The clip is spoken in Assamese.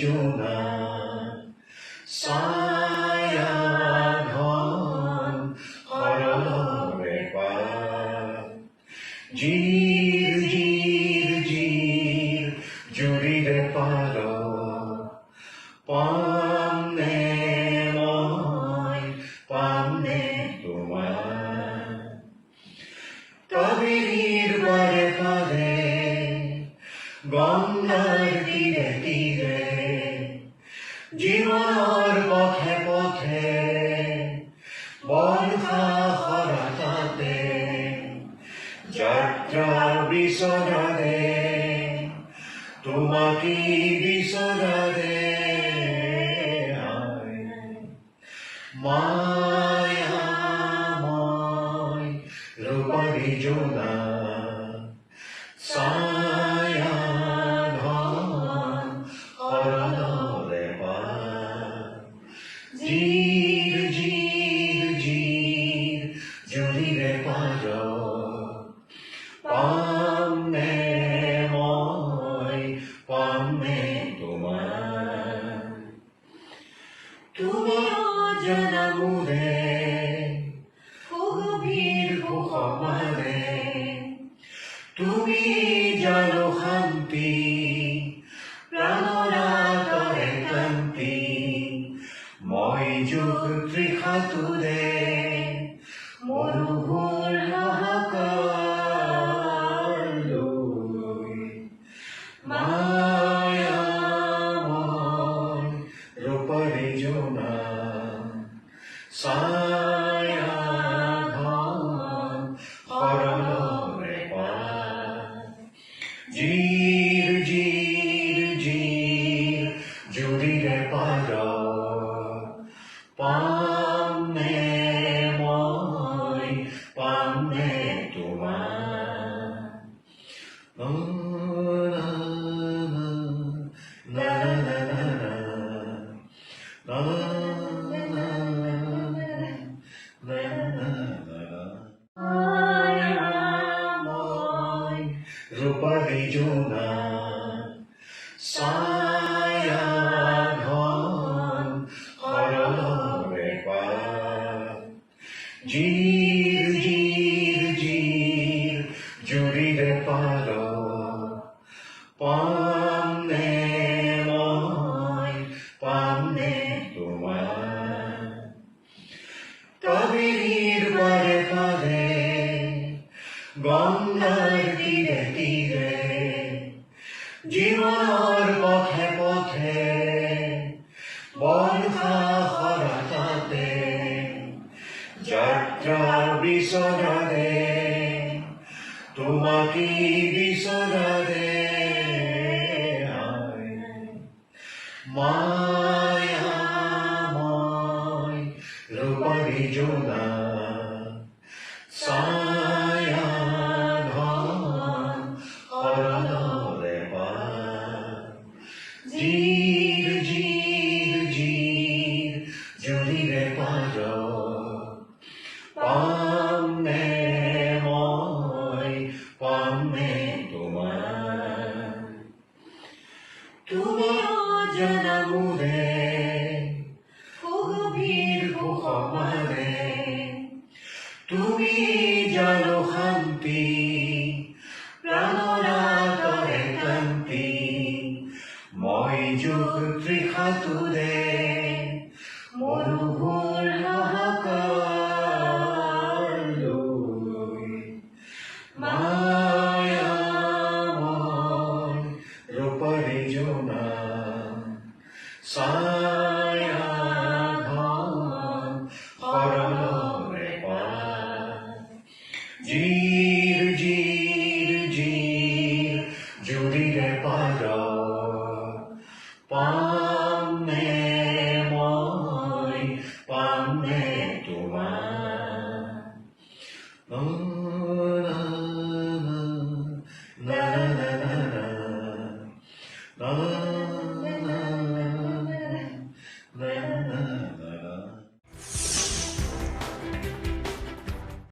জোনা ছায়াঘন সৰলৰে পাৰ জিৰ জিৰ জিৰ জুৰিৰে পাৰ পামনে মই পামনে তোমাৰ কাবেৰীৰ পাৰে পাৰে গংগাৰ তীৰে তীৰে জীৱনৰ পথে পথে বৰ্ষা শৰততে যাত্ৰাৰ বিচৰাৰে তোমাকে বিচৰাৰে মায়াময় ৰূপৰী জোনা ছায়াঘন সৰলৰে পাৰ জিৰ জিৰ জিৰ জুৰিৰে পাৰ পামনে মই পামনে তোমাৰ তুমি অজানা মোৰে গভীৰ সুখমাৰে তুমি জানো শান্তি প্ৰাণৰ আঁতৰে ক্লান্তি মই যোগ তৃষাতুৰে মৰুভূৰ হাহাকাৰলৈ মায়াময় ৰূপৰী জোনা ছায়াঘন সৰলৰে পাৰ জিৰ জিৰ জিৰ জুৰিৰে পাৰ পামনে মই পামনে তোমাৰ ৰূপৰী জোনা ছায়াঘন সৰলৰে পাৰ জিৰ জিৰ জিৰ জুৰিৰে পাৰ পামনে মই পামনে তোমাৰ কাবেৰীৰ পাৰে পাৰে গংগাৰ তীৰে তীৰে জীৱনৰ পথে পথে বৰ্ষা শৰততে যাত্ৰাৰ বিচৰাৰে তোমাকে বিচৰাৰে মায়াময় ৰূপৰী জোনা ছায়াঘন সৰলৰে পাৰ জিৰ জিৰ জিৰ জুৰিৰে পাৰ পামনে মই পামনে তোমাৰ তুমি অজানা মোৰে গভীৰ সুখমাৰে তুমি জানো শান্তি প্ৰাণৰ আঁতৰে ক্লান্তি মই যোগ তৃষাতুৰে মৰুভূৰ হাহাকাৰলৈ মায়াময় ৰূপৰী জোনা ছায়াঘন সৰলৰে পাৰ জিৰ জিৰ জিৰ জুৰিৰে পাৰ পামনে মই পামনে তোমাৰ